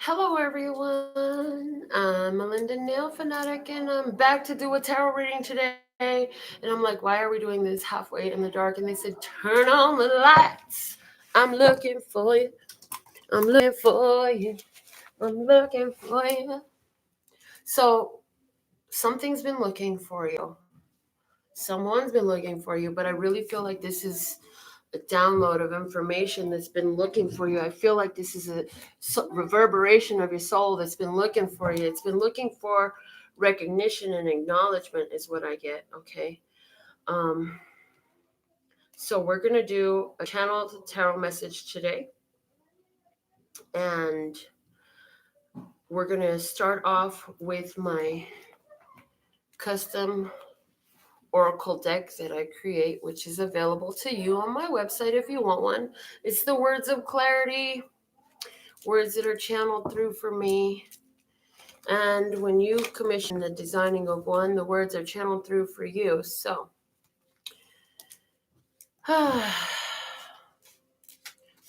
Hello, everyone. I'm Melinda NailFanatic, and I'm back to do a tarot reading today. And I'm like, why are we doing this halfway in the dark? And they said, turn on the lights. I'm looking for you. I'm looking for you. I'm looking for you. So, something's been looking for you. Someone's been looking for you, but I really feel like this is a download of information that's been looking for you. I feel like this is a reverberation of your soul that's been looking for you. It's been looking for recognition and acknowledgement, is what I get. Okay. Um, so we're going to do a channeled tarot message today. And we're going to start off with my custom oracle deck that I create, which is available to you on my website if you want one. It's the Words of Clarity, words that are channeled through for me. And when you commission the designing of one, the words are channeled through for you. So,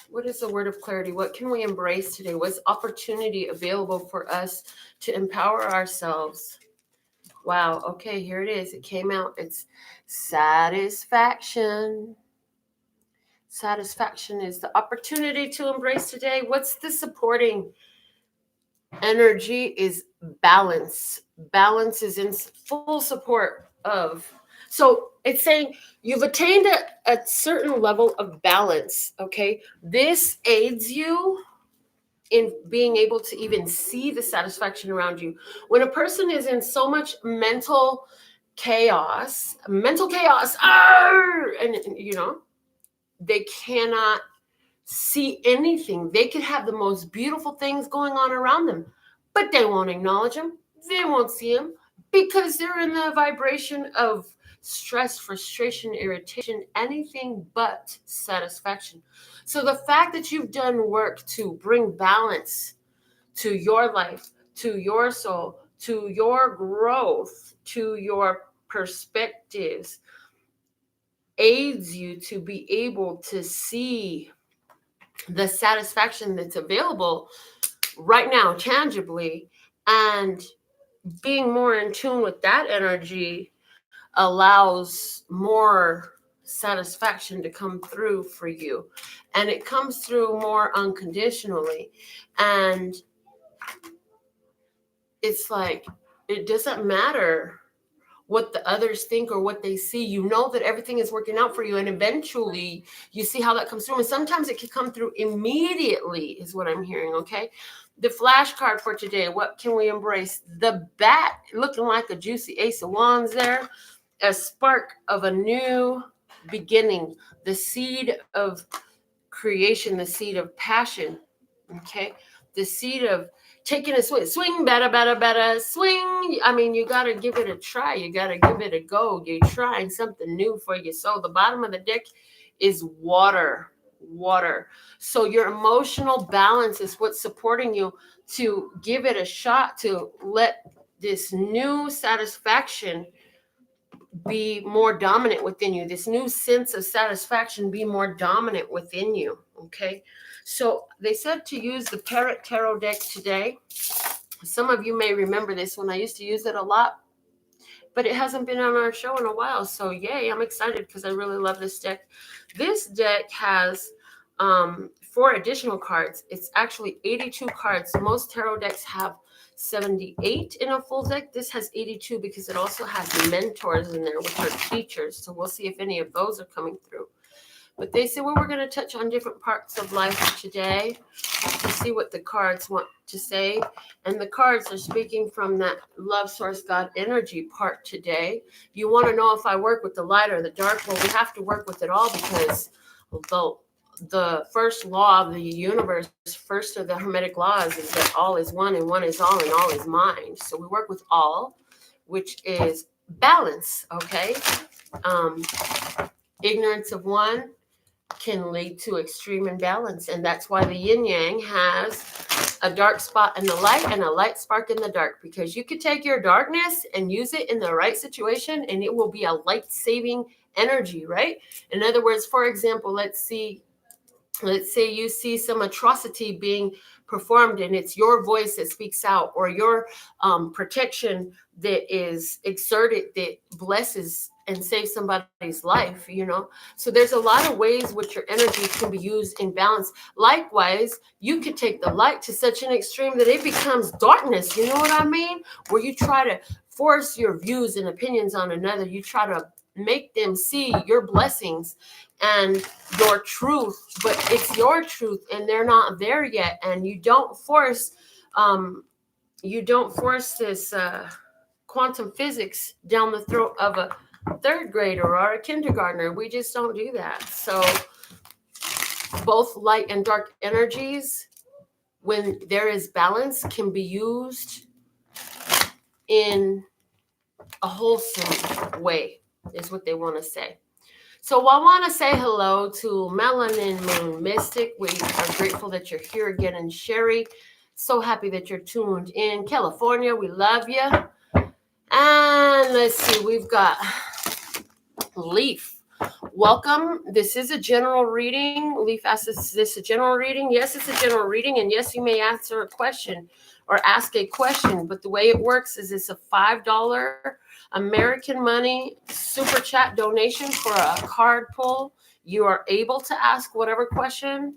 what is the word of clarity? What can we embrace today? What's opportunity available for us to empower ourselves? Wow. Okay, here it is. It came out. It's satisfaction. Satisfaction is the opportunity to embrace today. What's the supporting energy is balance. Balance is in full support of. So it's saying you've attained a certain level of balance. Okay. This aids you in being able to even see the satisfaction around you. When a person is in so much mental chaos, and they cannot see anything. They could have the most beautiful things going on around them, but they won't acknowledge them. They won't see them because they're in the vibration of stress, frustration, irritation, anything but satisfaction. So the fact that you've done work to bring balance to your life, to your soul, to your growth, to your perspectives, aids you to be able to see the satisfaction that's available right now, tangibly, and being more in tune with that energy allows more satisfaction to come through for you. And it comes through more unconditionally. And it's like, it doesn't matter what the others think or what they see. You know that everything is working out for you, and eventually you see how that comes through. And sometimes it can come through immediately, is what I'm hearing. Okay, the flash card for today, what can we embrace? The bat, looking like a juicy ace of wands there, a spark of a new beginning, the seed of creation, the seed of passion. Okay, the seed of taking a swing, better, swing. I mean, you got to give it a try. You got to give it a go. You're trying something new for your soul. The bottom of the deck is water. So your emotional balance is what's supporting you to give it a shot, to let this new satisfaction be more dominant within you. This new sense of satisfaction be more dominant within you. Okay. So they said to use the Parrot Tarot deck today. Some of you may remember this one. I used to use it a lot, but it hasn't been on our show in a while. So yay, I'm excited because I really love this deck. This deck has 4 additional cards. It's actually 82 cards. Most tarot decks have 78 in a full deck. This has 82 because it also has mentors in there, which are teachers. So we'll see if any of those are coming through. But they say, well, we're going to touch on different parts of life today to see what the cards want to say. And the cards are speaking from that love source God energy part today. You want to know if I work with the light or the dark? Well, we have to work with it all, because the first law of the universe, first of the Hermetic laws, is that all is one and one is all and all is mind. So we work with all, which is balance, okay? Ignorance of one can lead to extreme imbalance, and that's why the yin-yang has a dark spot in the light and a light spark in the dark, because you could take your darkness and use it in the right situation and it will be a light-saving energy, right? In other words, for example, let's say you see some atrocity being performed, and it's your voice that speaks out, or your protection that is exerted that blesses and saves somebody's life, So there's a lot of ways which your energy can be used in balance. Likewise, you could take the light to such an extreme that it becomes darkness. You know what I mean? Where you try to force your views and opinions on another. You try to make them see your blessings and your truth, but it's your truth and they're not there yet. And you don't force this quantum physics down the throat of a third grader or a kindergartner. We just don't do that. So both light and dark energies, when there is balance, can be used in a wholesome way, is what they want to say. So I want to say hello to Melanin Moon Mystic. We are grateful that you're here again. And Sherry, so happy that you're tuned in. California, we love you. And let's see, we've got Leaf. Welcome. This is a general reading. Leaf asks, is this a general reading? Yes, it's a general reading. And yes, you may answer a question or ask a question. But the way it works is it's a $5 American money super chat donation for a card pull. You are able to ask whatever question,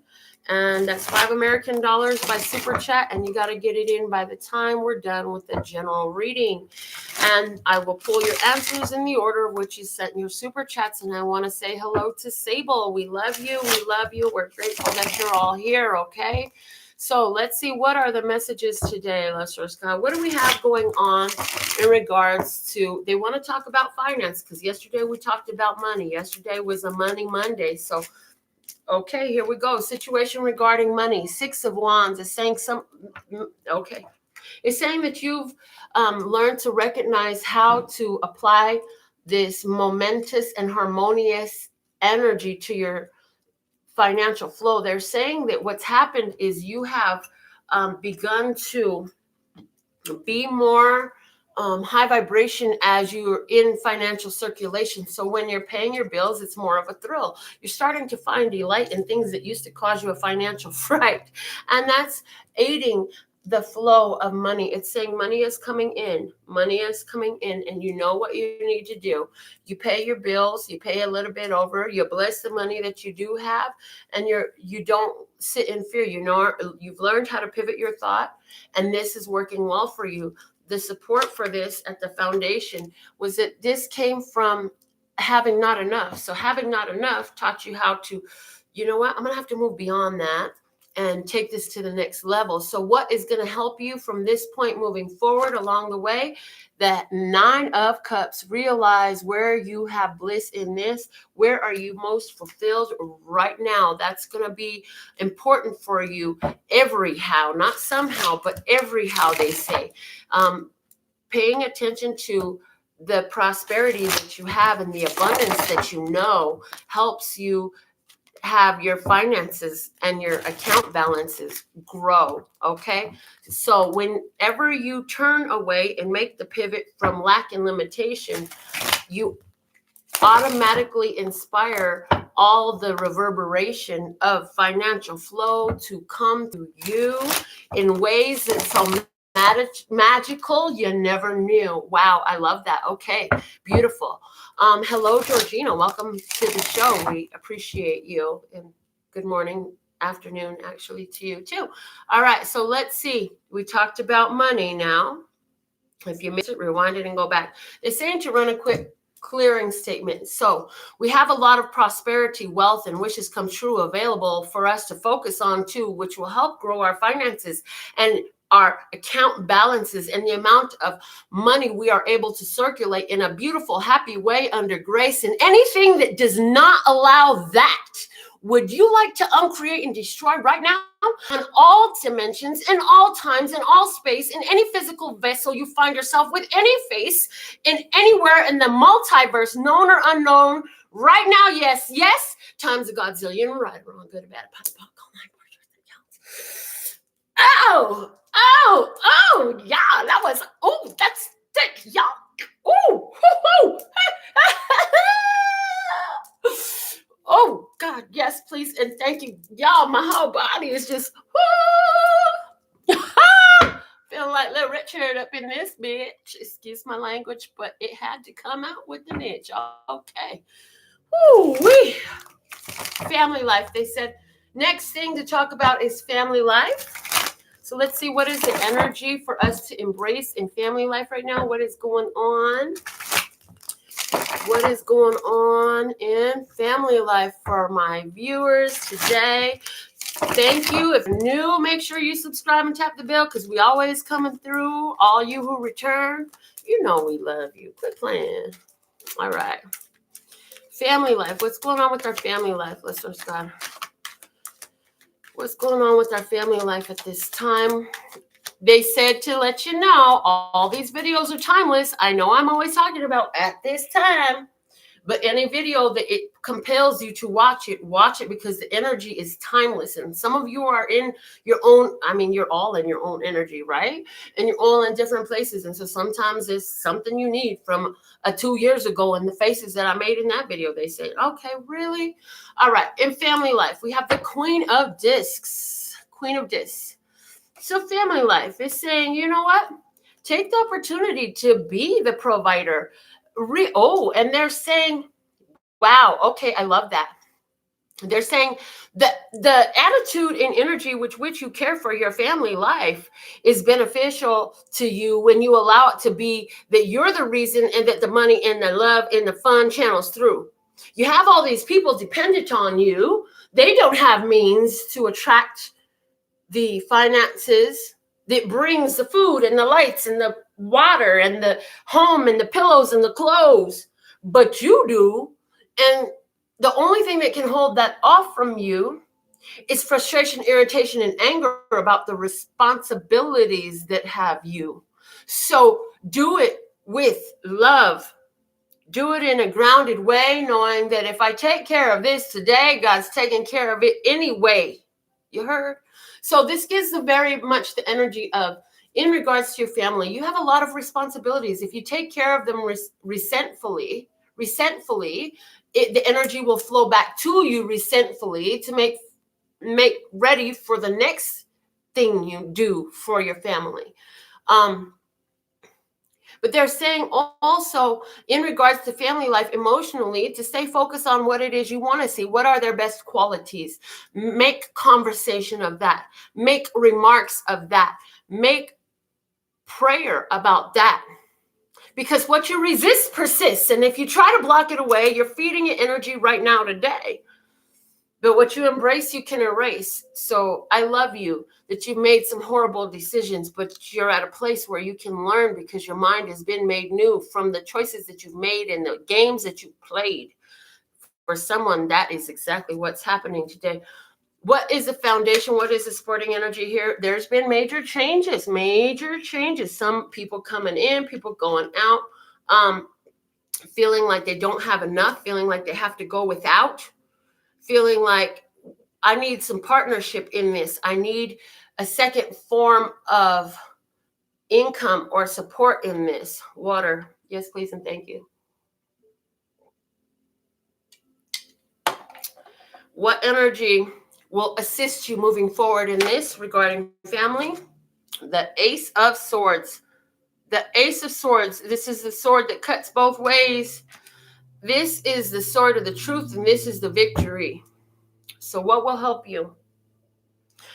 and that's $5 American by super chat, and you got to get it in by the time we're done with the general reading. And I will pull your answers in the order of which you sent your super chats. And I want to say hello to Sable. We love you. We love you. We're grateful that you're all here. Okay. So let's see, what are the messages today, Lester Scott? What do we have going on in regards to, they want to talk about finance, because yesterday we talked about money. Yesterday was a Money Monday. So, okay, here we go. Situation regarding money. 6 of Wands is saying okay. It's saying that you've learned to recognize how to apply this momentous and harmonious energy to your financial flow. They're saying that what's happened is you have begun to be more high vibration as you're in financial circulation. So when you're paying your bills, it's more of a thrill. You're starting to find delight in things that used to cause you a financial fright. And that's aiding the flow of money. It's saying money is coming in. Money is coming in, and you know what you need to do. You pay your bills, you pay a little bit over, you bless the money that you do have, and you don't sit in fear. You've learned how to pivot your thought, and this is working well for you. The support for this at the foundation was that this came from having not enough. So having not enough taught you how to, you know what, I'm going to have to move beyond that and take this to the next level. So what is going to help you from this point moving forward along the way? That 9 of Cups, realize where you have bliss in this. Where are you most fulfilled right now? That's going to be important for you every how, not somehow, but every how, they say. Paying attention to the prosperity that you have and the abundance that you know helps you have your finances and your account balances grow. Okay. So whenever you turn away and make the pivot from lack and limitation, you automatically inspire all the reverberation of financial flow to come through you in ways that so magical you never knew. Wow, I love that. Okay, beautiful. Hello, Georgina. Welcome to the show. We appreciate you. And good morning, afternoon, actually, to you too. All right, so let's see. We talked about money now. If you missed it, rewind it and go back. They're saying to run a quick clearing statement. So we have a lot of prosperity, wealth, and wishes come true available for us to focus on too, which will help grow our finances and our account balances and the amount of money we are able to circulate in a beautiful, happy way under grace. And anything that does not allow that, would you like to uncreate and destroy right now? On all dimensions, in all times, in all space, in any physical vessel you find yourself with, any face, in anywhere in the multiverse, known or unknown, right now, yes, times a godzillion, right, wrong, good, bad, oh, yeah, that was, that's thick, y'all. Oh, God, yes, please, and thank you. Y'all, my whole body is just, Feeling like little Richard up in this bitch. Excuse my language, but it had to come out with the niche. Okay. Woo wee. Family life. They said next thing to talk about is family life. So let's see what is the energy for us to embrace in family life right now. What is going on? What is going on in family life for my viewers today? Thank you. If you're new, make sure you subscribe and tap the bell because we always coming through. All you who return, you know we love you. Quit playing. All right. Family life. What's going on with our family life? Let's subscribe. What's going on with our family life at this time? They said to let you know, all these videos are timeless. I know I'm always talking about at this time. But any video that it compels you to watch it because the energy is timeless. And some of you are in your own, you're all in your own energy, right? And you're all in different places. And so sometimes it's something you need from 2 years ago and the faces that I made in that video. They say, okay, really? All right. In family life, we have the Queen of Discs. Queen of Discs. So family life is saying, you know what? Take the opportunity to be the provider. And they're saying, wow, okay, I love that. They're saying that the attitude and energy with which you care for your family life is beneficial to you when you allow it to be that you're the reason and that the money and the love and the fun channels through. You have all these people dependent on you. They don't have means to attract the finances that brings the food and the lights and the water and the home and the pillows and the clothes, but you do. And the only thing that can hold that off from you is frustration, irritation, and anger about the responsibilities that have you. So do it with love. Do it in a grounded way, knowing that if I take care of this today, God's taking care of it anyway. You heard? So this gives the very much the energy of, in regards to your family, you have a lot of responsibilities. If you take care of them resentfully, the energy will flow back to you resentfully to make ready for the next thing you do for your family. But they're saying also in regards to family life emotionally to stay focused on what it is you want to see. What are their best qualities? Make conversation of that. Make remarks of that. Make prayer about that. Because what you resist persists. And if you try to block it away, you're feeding it energy right now today. But what you embrace, you can erase. So I love you that you've made some horrible decisions, but you're at a place where you can learn because your mind has been made new from the choices that you've made and the games that you played. For someone, that is exactly what's happening today. What is the foundation? What is the supporting energy here? There's been major changes. Some people coming in, people going out, feeling like they don't have enough, feeling like they have to go without. Feeling like I need some partnership in this. I need a second form of income or support in this. Water. Yes, please, and thank you. What energy will assist you moving forward in this regarding family? The Ace of Swords. The Ace of Swords. This is the sword that cuts both ways. This is the sword of the truth, and this is the victory. So what will help you?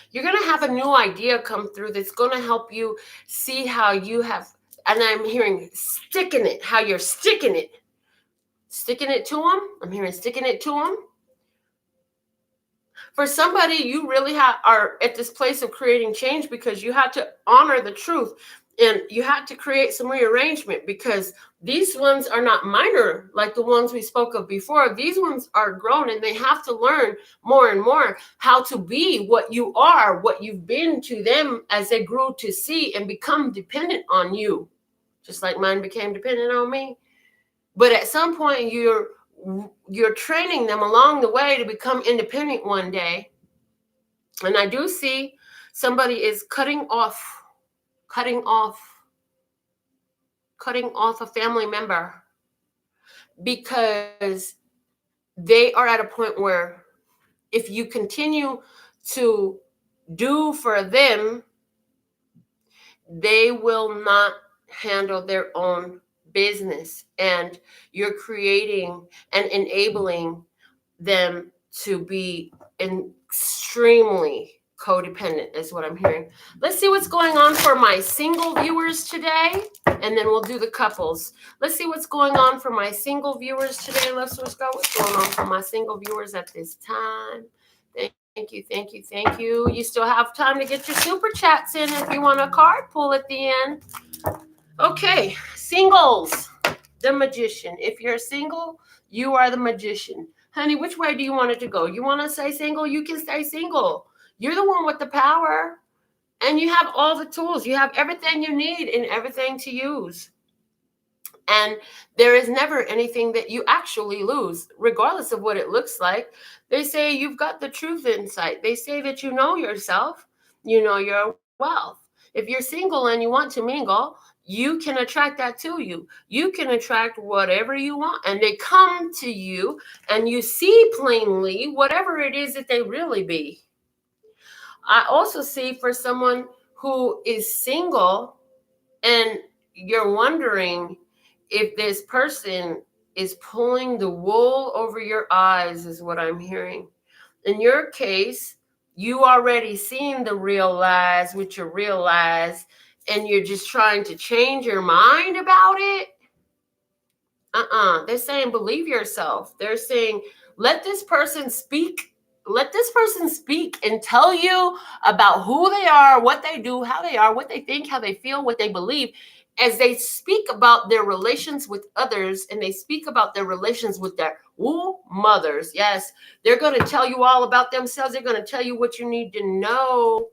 You're going to have a new idea come through that's going to help you see how you have, and I'm hearing sticking it, how you're sticking it. Sticking it to them. I'm hearing sticking it to them. For somebody, you really are at this place of creating change because you have to honor the truth. And you have to create some rearrangement because these ones are not minor like the ones we spoke of before. These ones are grown and they have to learn more and more how to be what you are, what you've been to them as they grew to see and become dependent on you, just like mine became dependent on me. But at some point, you're training them along the way to become independent one day. And I do see somebody is cutting off a family member because they are at a point where if you continue to do for them, they will not handle their own business, and you're creating and enabling them to be extremely codependent is what I'm hearing. Let's see what's going on for my single viewers today, and then we'll do the couples. Let's see what's going on for my single viewers today. Let's go. What's going on for my single viewers at this time? Thank you, thank you, thank you. You still have time to get your super chats in if you want a card pull at the end. Okay, singles, the magician. If you're single, you are the magician. Honey, which way do you want it to go? You want to stay single? You can stay single. You're the one with the power, and you have all the tools. You have everything you need and everything to use. And there is never anything that you actually lose, regardless of what it looks like. They say you've got the truth insight. They say that you know yourself, you know your wealth. If you're single and you want to mingle, you can attract that to you. You can attract whatever you want, and they come to you, and you see plainly whatever it is that they really be. I also see for someone who is single and you're wondering if this person is pulling the wool over your eyes, is what I'm hearing. In your case, you already seen the real lies with your real lies, and you're just trying to change your mind about it. They're saying believe yourself. They're saying let this person speak. Let this person speak and tell you about who they are, what they do, how they are, what they think, how they feel, what they believe. As they speak about their relations with others, and they speak about their relations with their mothers, yes, they're going to tell you all about themselves. They're going to tell you what you need to know.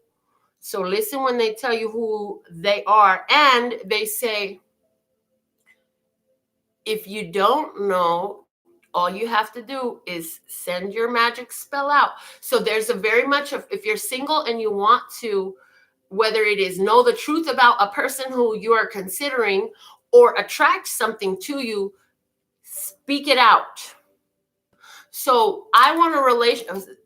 So listen when they tell you who they are. And they say, if you don't know, all you have to do is send your magic spell out. So there's a very much of, if you're single and you want to, whether it is know the truth about a person who you are considering or attract something to you, speak it out. So I want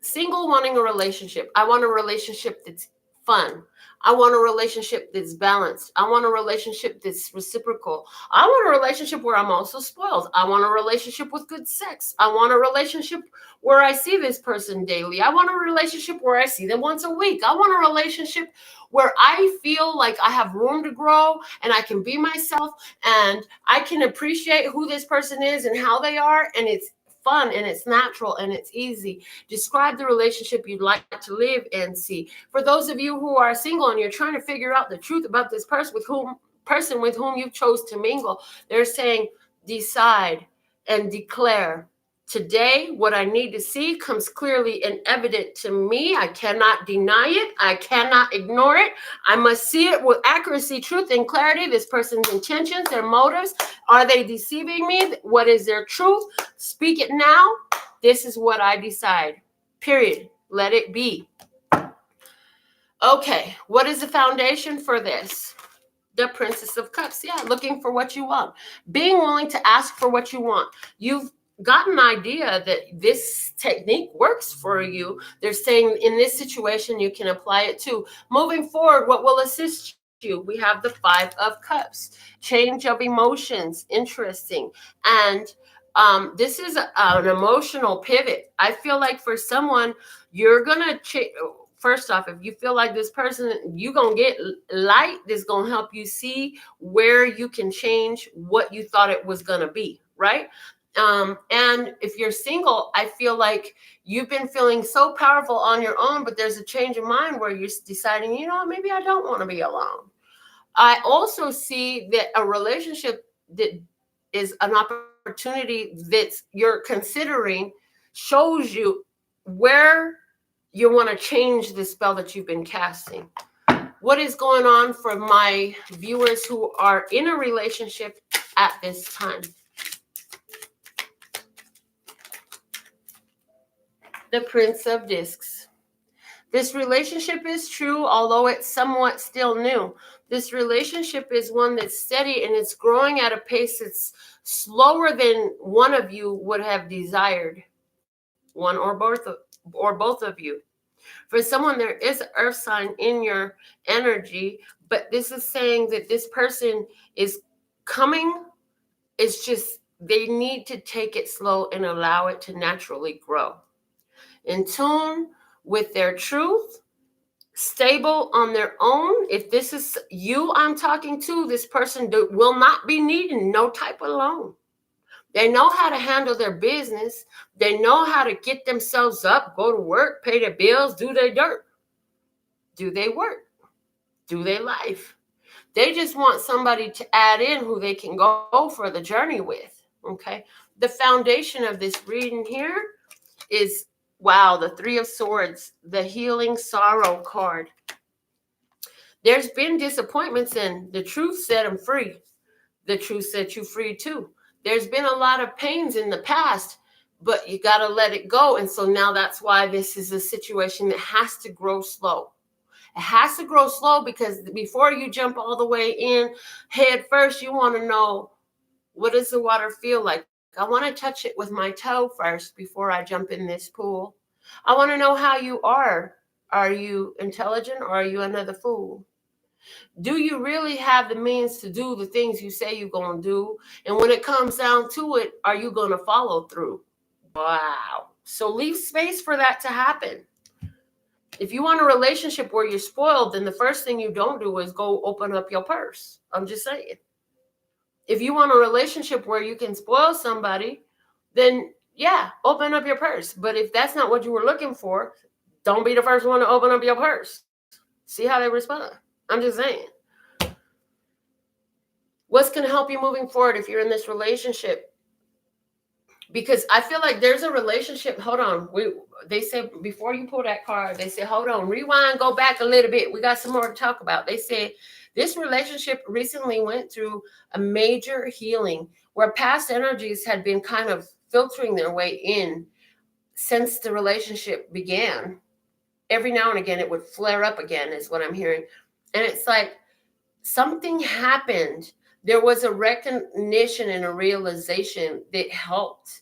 single wanting a relationship. I want a relationship that's fun. I want a relationship that's balanced. I want a relationship that's reciprocal. I want a relationship where I'm also spoiled. I want a relationship with good sex. I want a relationship where I see this person daily. I want a relationship where I see them once a week. I want a relationship where I feel like I have room to grow and I can be myself and I can appreciate who this person is and how they are, and it's fun and it's natural and it's easy. Describe the relationship you'd like to live and see. For those of you who are single and you're trying to figure out the truth about this person with whom you chose to mingle, they're saying decide and declare. Today, what I need to see comes clearly and evident to me. I cannot deny it. I cannot ignore it. I must see it with accuracy, truth, and clarity. This person's intentions, their motives. Are they deceiving me? What is their truth? Speak it now. This is what I decide. Period. Let it be. Okay, what is the foundation for this? The Princess of Cups. Yeah, looking for what you want. Being willing to ask for what you want. You've got an idea that this technique works for you. They're saying in this situation, you can apply it too. Moving forward, what will assist you? We have the Five of Cups. Change of emotions. Interesting. And this is an emotional pivot. I feel like for someone, you're going to change. First off, if you feel like this person, you're going to get light, this is going to help you see where you can change what you thought it was going to be, right? And if you're single, I feel like you've been feeling so powerful on your own, but there's a change of mind where you're deciding, you know what, maybe I don't want to be alone. I also see that a relationship that is an opportunity that you're considering shows you where you want to change the spell that you've been casting. What is going on for my viewers who are in a relationship at this time? The Prince of Discs. This relationship is true, although it's somewhat still new. This relationship is one that's steady and it's growing at a pace that's slower than one of you would have desired. One or both of you. For someone, there is an earth sign in your energy, But this is saying that this person is coming. It's just they need to take it slow and allow it to naturally grow. In tune with their truth, stable on their own. If this is you I'm talking to, this person will not be needing no type of loan. They know how to handle their business. They know how to get themselves up, go to work, pay their bills, do their dirt, do they work, do their life. They just want somebody to add in who they can go for the journey with. Okay. The foundation of this reading here is, wow, the Three of Swords, the healing sorrow card. There's been disappointments, and the truth set them free. The truth set you free too. There's been a lot of pains in the past, but you got to let it go. And so now that's why this is a situation that has to grow slow. It has to grow slow, because before you jump all the way in head first, you want to know, what does the water feel like? I want to touch it with my toe first before I jump in this pool. I want to know how you are. Are you intelligent, or are you another fool? Do you really have the means to do the things you say you're going to do? And when it comes down to it, are you going to follow through? Wow. So leave space for that to happen. If you want a relationship where you're spoiled, then the first thing you don't do is go open up your purse. I'm just saying. If you want a relationship where you can spoil somebody, then yeah, open up your purse. But if that's not what you were looking for, don't be the first one to open up your purse. See how they respond. I'm just saying. What's going to help you moving forward if you're in this relationship? Because I feel like there's a relationship. Hold on. They say, before you pull that card, they say, hold on, rewind, go back a little bit. We got some more to talk about. They say this relationship recently went through a major healing where past energies had been kind of filtering their way in since the relationship began. Every now and again, it would flare up again, is what I'm hearing. And it's like something happened. There was a recognition and a realization that helped.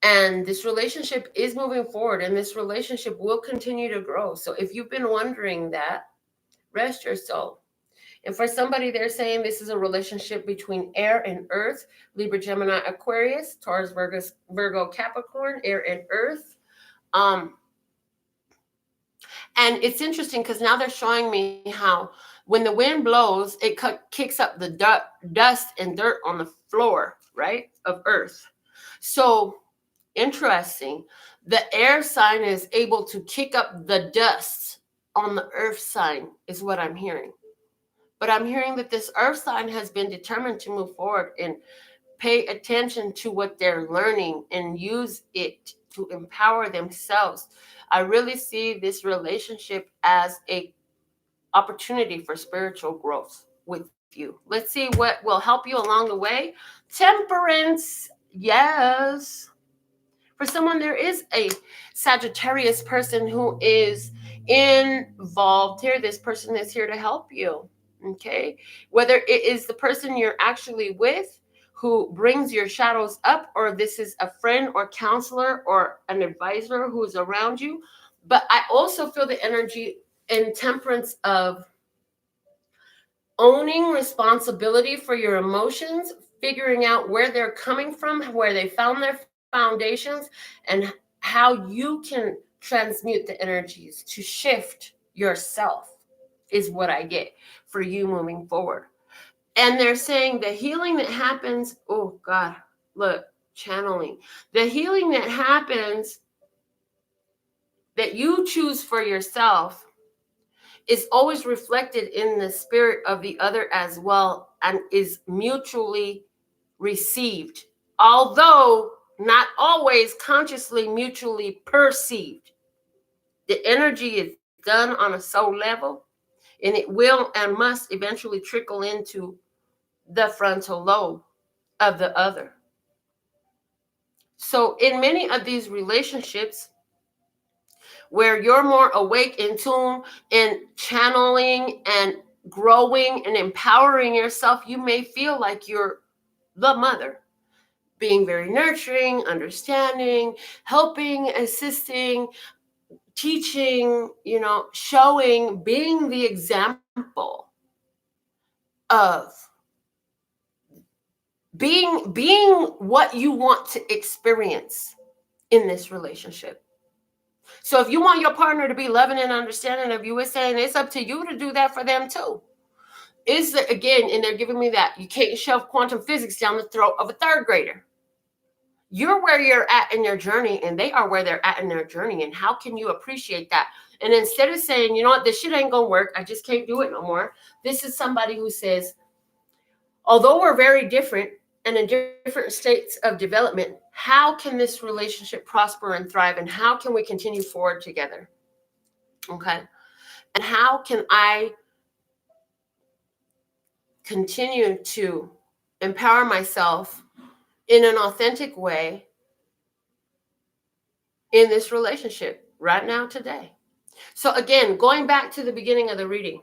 And this relationship is moving forward, and this relationship will continue to grow. So if you've been wondering that, rest your soul. And for somebody, they're saying this is a relationship between air and earth, Libra, Gemini, Aquarius, Taurus, Virgo, Capricorn, air and earth. And it's interesting because now they're showing me how when the wind blows, it kicks up the dust and dirt on the floor, right, of earth. So interesting. The air sign is able to kick up the dust on the earth sign, is what I'm hearing. But I'm hearing that this earth sign has been determined to move forward and pay attention to what they're learning and use it to empower themselves. I really see this relationship as a opportunity for spiritual growth with you. Let's see what will help you along the way. Temperance, yes. For someone, there is a Sagittarius person who is involved here. This person is here to help you. Okay. Whether it is the person you're actually with who brings your shadows up, or this is a friend or counselor or an advisor who is around you. But I also feel the energy in temperance of owning responsibility for your emotions, figuring out where they're coming from, where they found their foundations, and how you can transmute the energies to shift yourself is what I get for you moving forward. And they're saying the healing that happens, oh God, look, channeling. The healing that happens that you choose for yourself is always reflected in the spirit of the other as well, and is mutually received, although not always consciously mutually perceived. The energy is done on a soul level, and it will and must eventually trickle into the frontal lobe of the other. So in many of these relationships where you're more awake, in tune, and channeling and growing and empowering yourself, you may feel like you're the mother, being very nurturing, understanding, helping, assisting, teaching, showing, being the example. of being what you want to experience in this relationship. So if you want your partner to be loving and understanding of you, it's saying it's up to you to do that for them too. Is that again, and they're giving me that you can't shove quantum physics down the throat of a third grader. You're where you're at in your journey, and they are where they're at in their journey. And how can you appreciate that? And instead of saying, you know what, this shit ain't gonna work, I just can't do it no more. This is somebody who says, although we're very different and in different states of development, how can this relationship prosper and thrive? And how can we continue forward together? Okay. And how can I continue to empower myself in an authentic way in this relationship right now, today? So again, going back to the beginning of the reading,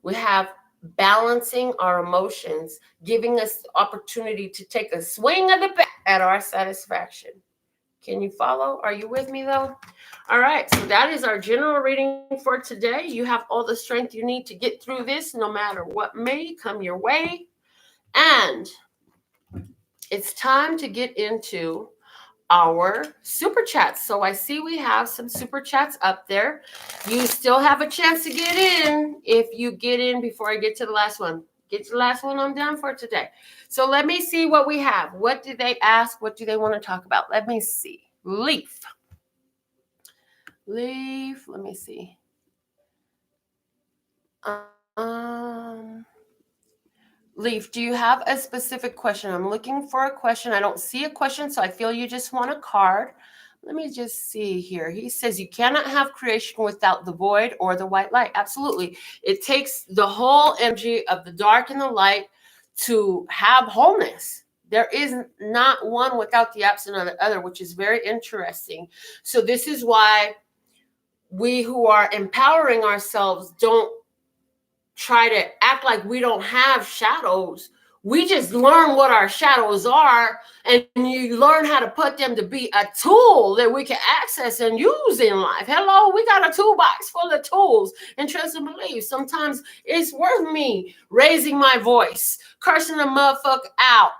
we have balancing our emotions, giving us the opportunity to take a swing of the bat at our satisfaction. Can you follow? Are you with me though? All right, so that is our general reading for today. You have all the strength you need to get through this, no matter what may come your way. And it's time to get into our super chats. So I see we have some super chats up there. You still have a chance to get in if you get in before I get to the last one. Get to the last one, I'm done for today. So let me see what we have. What did they ask? What do they want to talk about? Let me see. Leaf, let me see. Leaf, do you have a specific question? I'm looking for a question. I don't see a question, so I feel you just want a card. Let me just see here. He says you cannot have creation without the void or the white light. Absolutely. It takes the whole energy of the dark and the light to have wholeness. There is not one without the absence of the other, which is very interesting. So this is why we who are empowering ourselves don't try to act like we don't have shadows. We just learn what our shadows are, and you learn how to put them to be a tool that we can access and use in life. Hello, we got a toolbox full of tools. And trust and believe, sometimes it's worth me raising my voice, cursing a motherfucker out.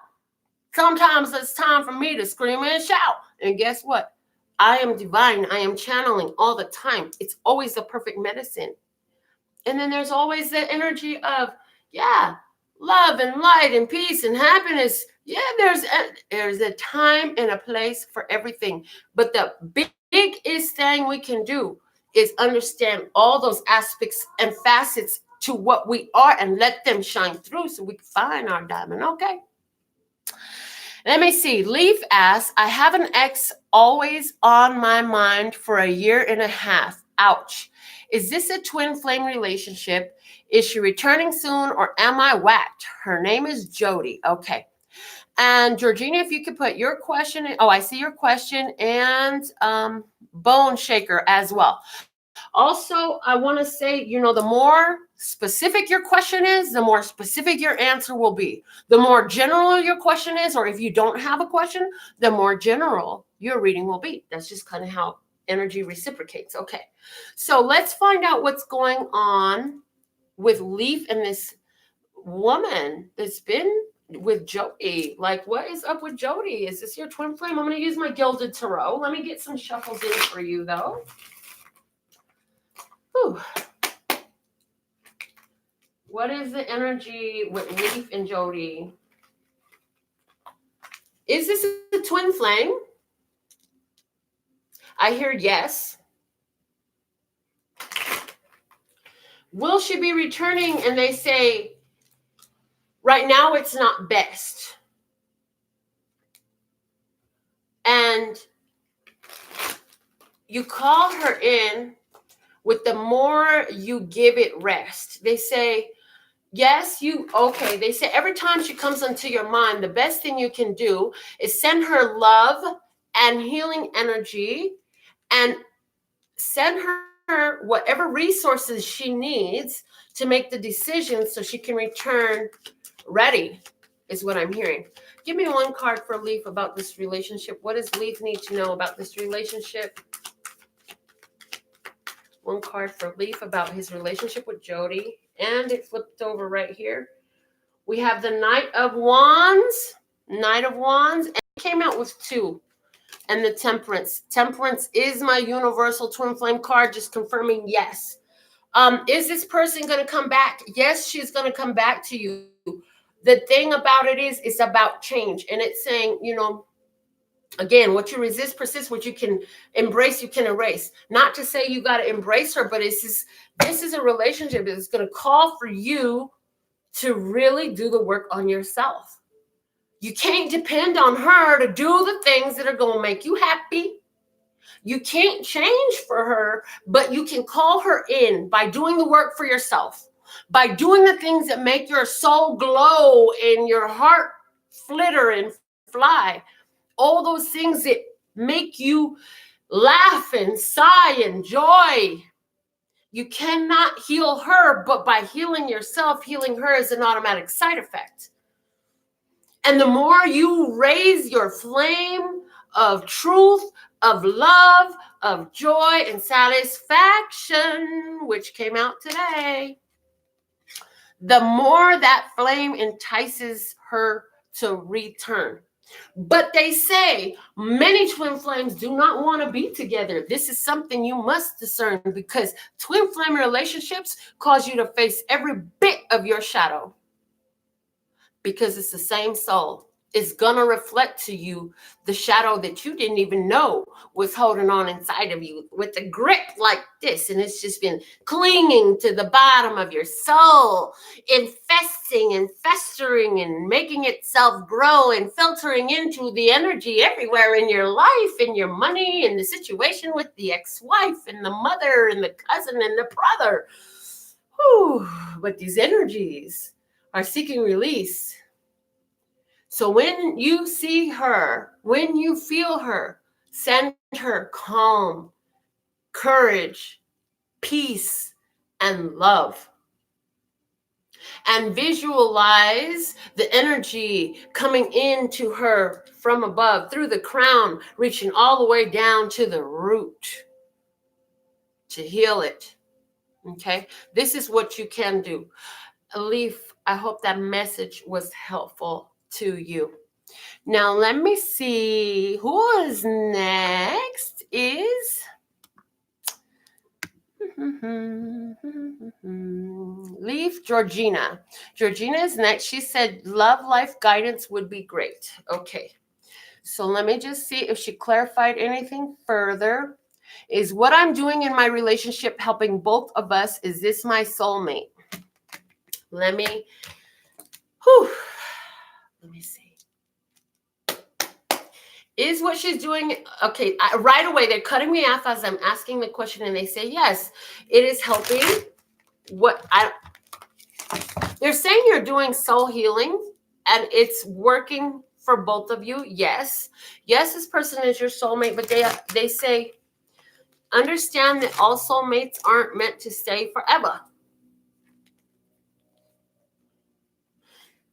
Sometimes it's time for me to scream and shout. And guess what? I am divine. I am channeling all the time. It's always the perfect medicine. And then there's always the energy of, yeah, love and light and peace and happiness. Yeah, there's a time and a place for everything. But the biggest thing we can do is understand all those aspects and facets to what we are and let them shine through so we can find our diamond. Okay. Let me see. Leaf asks, I have an ex always on my mind for a year and a half. Ouch. Is this a twin flame relationship? Is she returning soon or am I whacked? Her name is Jody. Okay. And Georgina, if you could put your question in. Oh, I see your question, and Bone Shaker as well. Also, I want to say, the more specific your question is, the more specific your answer will be. The more general your question is, or if you don't have a question, the more general your reading will be. That's just kind of how energy reciprocates. Okay. So let's find out what's going on with Leaf and this woman that's been with Jody. Like, what is up with Jody? Is this your twin flame? I'm going to use my Gilded Tarot. Let me get some shuffles in for you, though. Whew. What is the energy with Leaf and Jody? Is this a twin flame? I hear yes. Will she be returning? And they say, right now it's not best. And you call her in with the more you give it rest. They say, yes, they say every time she comes into your mind, the best thing you can do is send her love and healing energy and send her whatever resources she needs to make the decision so she can return ready, is what I'm hearing. Give me one card for Leaf about this relationship. What does Leaf need to know about this relationship? One card for Leaf about his relationship with Jody. And it flipped over right here. We have the Knight of Wands. Knight of Wands. And it came out with 2. And the Temperance. Temperance is my universal twin flame card, just confirming yes. Is this person going to come back? Yes, she's going to come back to you. The thing about it is, it's about change. And it's saying, again, what you resist persists, what you can embrace, you can erase. Not to say you got to embrace her, but this is a relationship that's going to call for you to really do the work on yourself. You can't depend on her to do the things that are going to make you happy. You can't change for her, but you can call her in by doing the work for yourself, by doing the things that make your soul glow and your heart flitter and fly. All those things that make you laugh and sigh and joy. You cannot heal her, but by healing yourself, healing her is an automatic side effect. And the more you raise your flame of truth, of love, of joy and satisfaction, which came out today, the more that flame entices her to return. But they say many twin flames do not want to be together. This is something you must discern, because twin flame relationships cause you to face every bit of your shadow, because it's the same soul. It's going to reflect to you the shadow that you didn't even know was holding on inside of you with a grip like this. And it's just been clinging to the bottom of your soul, infesting and festering and making itself grow and filtering into the energy everywhere in your life, in your money, in the situation with the ex-wife and the mother and the cousin and the brother. Whew. But these energies are seeking release. So when you see her, when you feel her, send her calm, courage, peace, and love. And visualize the energy coming into her from above, through the crown, reaching all the way down to the root to heal it. Okay? This is what you can do. Leaf, I hope that message was helpful to you. Now, let me see who is next. Is Leaf Georgina. Georgina is next. She said love life guidance would be great. Okay. So let me just see if she clarified anything further. Is what I'm doing in my relationship helping both of us? Is this my soulmate? Let me see. Is what she's doing, okay, right away, they're cutting me off as I'm asking the question, and they say, yes, it is helping. They're saying you're doing soul healing, and it's working for both of you. Yes, this person is your soulmate, but they say, understand that all soulmates aren't meant to stay forever.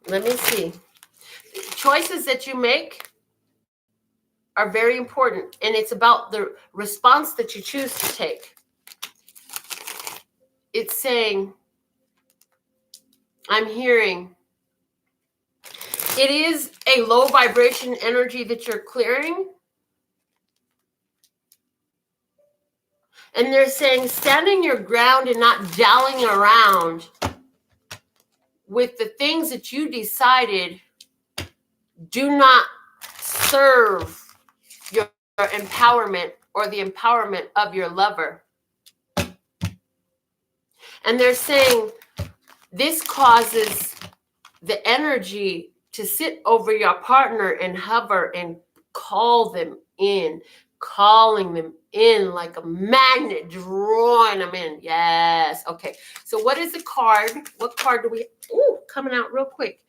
Let me see. Choices that you make are very important, and it's about the response that you choose to take. It's saying, I'm hearing, it is a low vibration energy that you're clearing. And they're saying, standing your ground and not dallying around with the things that you decided do not serve your empowerment or the empowerment of your lover. And they're saying this causes the energy to sit over your partner and hover and call them in, calling them in like a magnet, drawing them in. Yes. Okay. So what is the card? What card do we? Ooh, coming out real quick.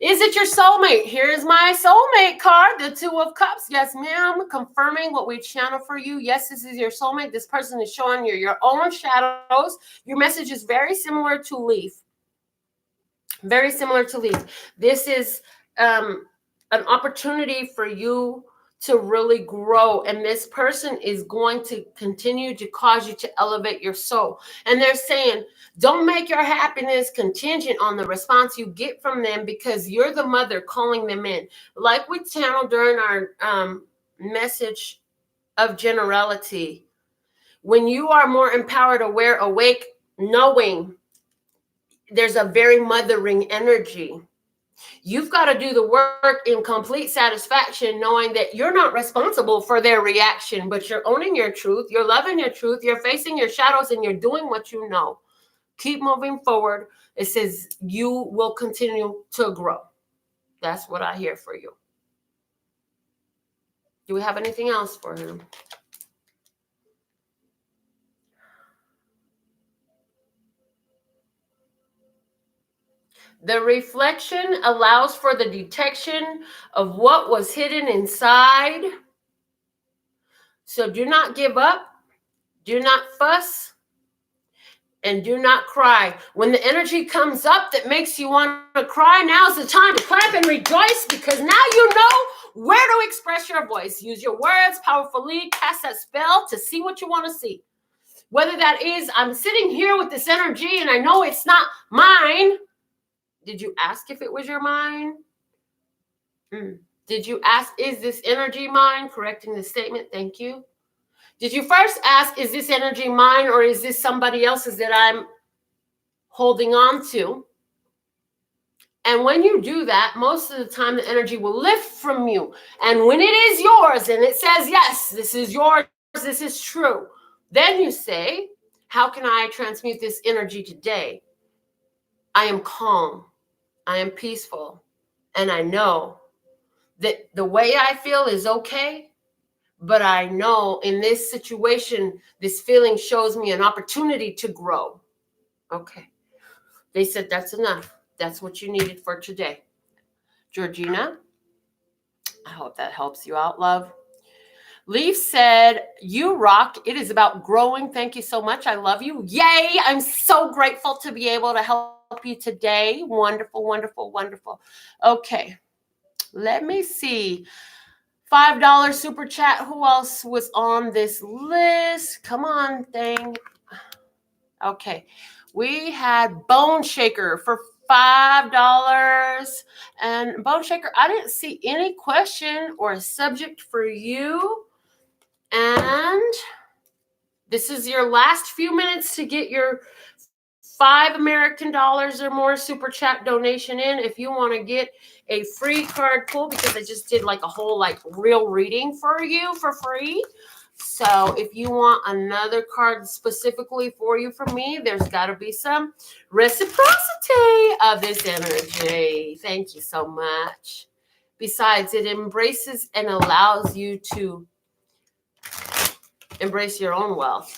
Is it your soulmate? Here is my soulmate card, the Two of Cups. Yes, ma'am. Confirming what we channel for you. Yes, this is your soulmate. This person is showing you your own shadows. Your message is very similar to Leaf. Very similar to Leaf. This is an opportunity for you to really grow. And this person is going to continue to cause you to elevate your soul. And they're saying, don't make your happiness contingent on the response you get from them, because you're the mother calling them in. Like we channeled during our message of generality, when you are more empowered, aware, awake, knowing, there's a very mothering energy. You've got to do the work in complete satisfaction, knowing that you're not responsible for their reaction, but you're owning your truth, you're loving your truth, you're facing your shadows, and you're doing what you know. Keep moving forward. It says you will continue to grow. That's what I hear for you. Do we have anything else for him? The reflection allows for the detection of what was hidden inside. So do not give up, do not fuss, and do not cry. When the energy comes up that makes you want to cry, now's the time to clap and rejoice, because now you know where to express your voice. Use your words powerfully, cast that spell to see what you want to see. Whether that is, I'm sitting here with this energy and I know it's not mine. Did you ask if it was your mine? Did you ask, is this energy mine? Correcting the statement. Thank you. Did you first ask, is this energy mine, or is this somebody else's that I'm holding on to? And when you do that, most of the time the energy will lift from you. And when it is yours and it says, yes, this is yours, this is true, then you say, how can I transmute this energy today? I am calm, I am peaceful, and I know that the way I feel is okay, but I know in this situation, this feeling shows me an opportunity to grow. Okay. They said that's enough. That's what you needed for today. Georgina, I hope that helps you out, love. Leaf said, you rock. It is about growing. Thank you so much. I love you. Yay. I'm so grateful to be able to help you today. Wonderful, wonderful, wonderful. Okay. Let me see. $5 super chat. Who else was on this list? Come on, thing. Okay. We had Bone Shaker for $5. And Bone Shaker, I didn't see any question or subject for you. And this is your last few minutes to get your $5 American or more super chat donation in if you want to get a free card pull, because I just did like a whole like real reading for you for free. So if you want another card specifically for you from me, there's got to be some reciprocity of this energy. Thank you so much. Besides, it embraces and allows you to embrace your own wealth,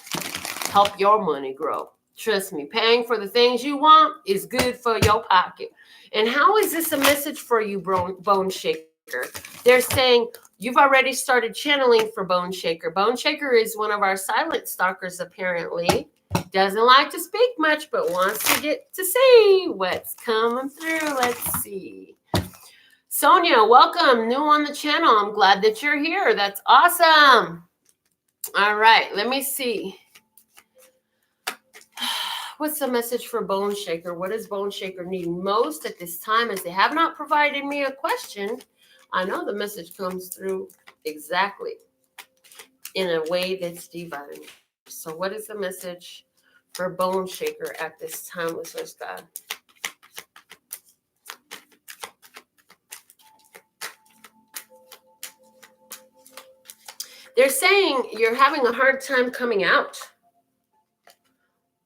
help your money grow. Trust me, paying for the things you want is good for your pocket. And how is this a message for you, Bone Shaker? They're saying you've already started channeling for Bone Shaker. Bone Shaker is one of our silent stalkers, apparently. Doesn't like to speak much, but wants to get to see what's coming through. Let's see. Sonia, welcome. New on the channel. I'm glad that you're here. That's awesome. All right, let me see. What's the message for Bone Shaker? What does Bone Shaker need most at this time? As they have not provided me a question, I know the message comes through exactly in a way that's divine. So what is the message for Bone Shaker at this time, listeners, God? They're saying you're having a hard time coming out.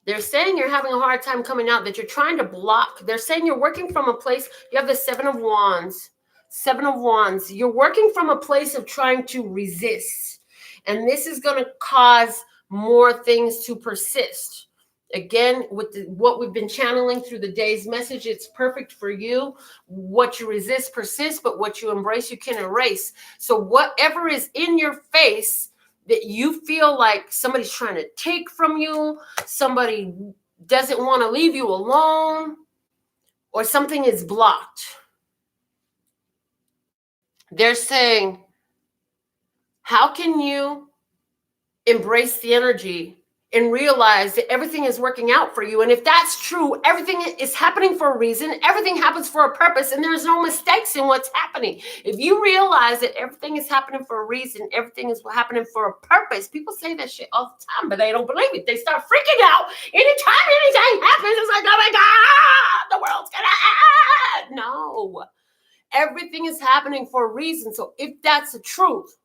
They're saying you're having a hard time coming out, that you're trying to block. They're saying you're working from a place. You have the Seven of Wands. Seven of Wands. You're working from a place of trying to resist. And this is going to cause more things to persist. Again, with what we've been channeling through the day's message, it's perfect for you. What you resist persists, but what you embrace, you can erase. So whatever is in your face that you feel like somebody's trying to take from you, somebody doesn't want to leave you alone, or something is blocked. They're saying How can you embrace the energy and realize that everything is working out for you? And if that's true, everything is happening for a reason. Everything happens for a purpose, and there's no mistakes in what's happening. If you realize that everything is happening for a reason, everything is happening for a purpose. People say that shit all the time, but they don't believe it. They start freaking out anytime anything happens. It's like, oh my God, the world's gonna end. No, everything is happening for a reason. So if that's the truth,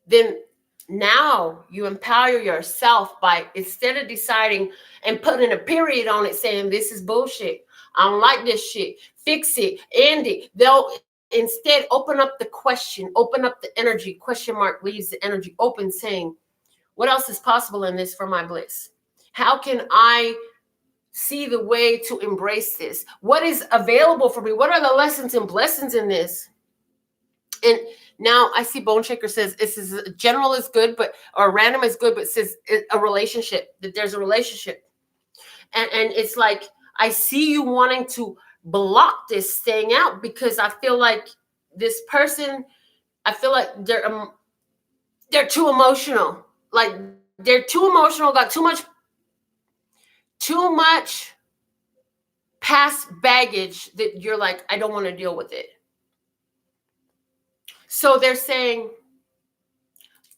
then now you empower yourself by, instead of deciding and putting a period on it saying this is bullshit, I don't like this shit, fix it, end it, they'll instead open up the question, open up the energy. Question mark leaves the energy open, saying, what else is possible in this for my bliss? How can I see the way to embrace this? What is available for me? What are the lessons and blessings in this? And now I see Bone Shaker says this is general is good, but or random is good, but says a relationship, that there's a relationship. And it's like, I see you wanting to block this staying out, because I feel like this person, I feel like they're too emotional. Like they're too emotional, got too much past baggage that you're like, I don't want to deal with it. So they're saying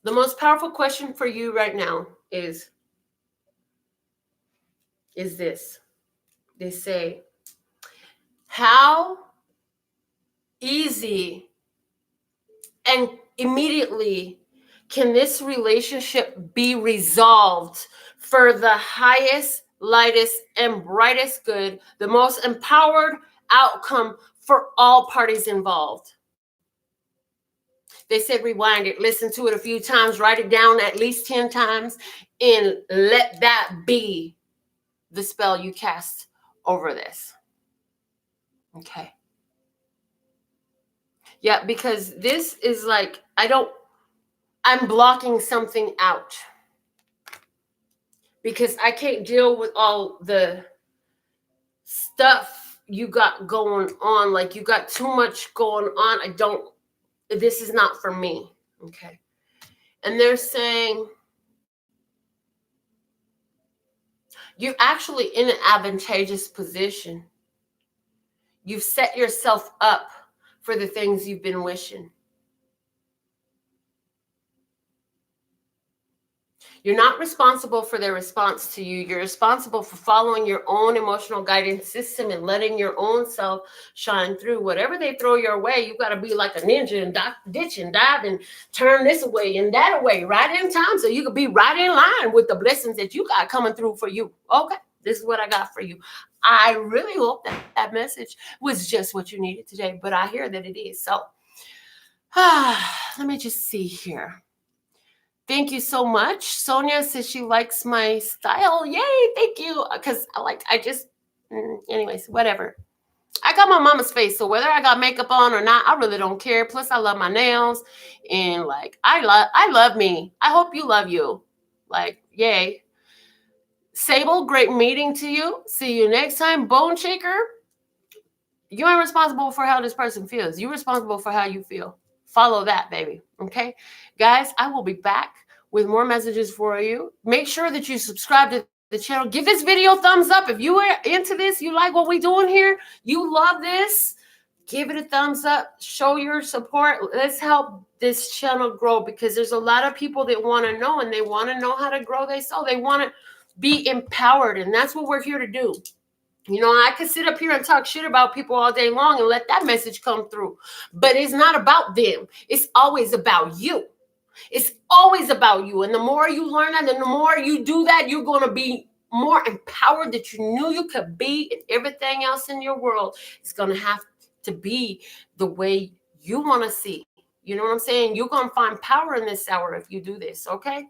the most powerful question for you right now is this. They say, how easy and immediately can this relationship be resolved for the highest, lightest, and brightest good, the most empowered outcome for all parties involved? They said rewind it, listen to it a few times, write it down at least 10 times, and let that be the spell you cast over this. Okay. Yeah, because this is like, I'm blocking something out. Because I can't deal with all the stuff you got going on. Like, you got too much going on. This is not for me. Okay. And they're saying, you're actually in an advantageous position. You've set yourself up for the things you've been wishing. You're not responsible for their response to you. You're responsible for following your own emotional guidance system and letting your own self shine through. Whatever they throw your way, you got to be like a ninja and ditch and dive and turn this away and that away right in time, so you could be right in line with the blessings that you got coming through for you. Okay, this is what I got for you. I really hope that message was just what you needed today, but I hear that it is. So let me just see here. Thank you so much. Sonia says she likes my style. Yay, thank you. Because anyways, whatever. I got my mama's face, so whether I got makeup on or not, I really don't care. Plus, I love my nails. And like, I love me. I hope you love you. Like, yay. Sable, great meeting to you. See you next time. Bone Shaker, you ain't responsible for how this person feels. You're responsible for how you feel. Follow that, baby. Okay, guys, I will be back with more messages for you. Make sure that you subscribe to the channel. Give this video a thumbs up. If you are into this, you like what we're doing here, you love this, give it a thumbs up. Show your support. Let's help this channel grow, because there's a lot of people that want to know, and they want to know how to grow their soul. They want to be empowered, and that's what we're here to do. You know, I could sit up here and talk shit about people all day long and let that message come through. But it's not about them. It's always about you. It's always about you. And the more you learn that, and the more you do that, you're going to be more empowered that you knew you could be. And everything else in your world is going to have to be the way you want to see. You know what I'm saying? You're going to find power in this hour if you do this, okay?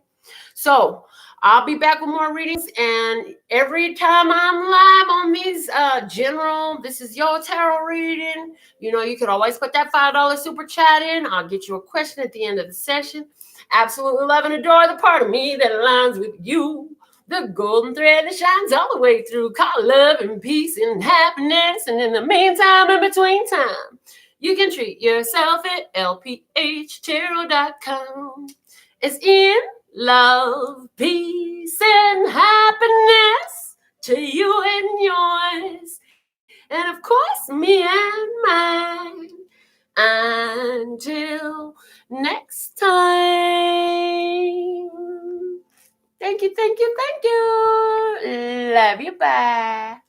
So I'll be back with more readings, and every time I'm live on these general, this is your tarot reading, you know, you can always put that $5 super chat in. I'll get you a question at the end of the session. Absolutely love and adore the part of me that aligns with you, the golden thread that shines all the way through. Call love and peace and happiness, and in the meantime, in between time, You can treat yourself at lphtarot.com. It's in love, peace, and happiness to you and yours. And of course, me and mine. Until next time. Thank you, thank you, thank you. Love you. Bye.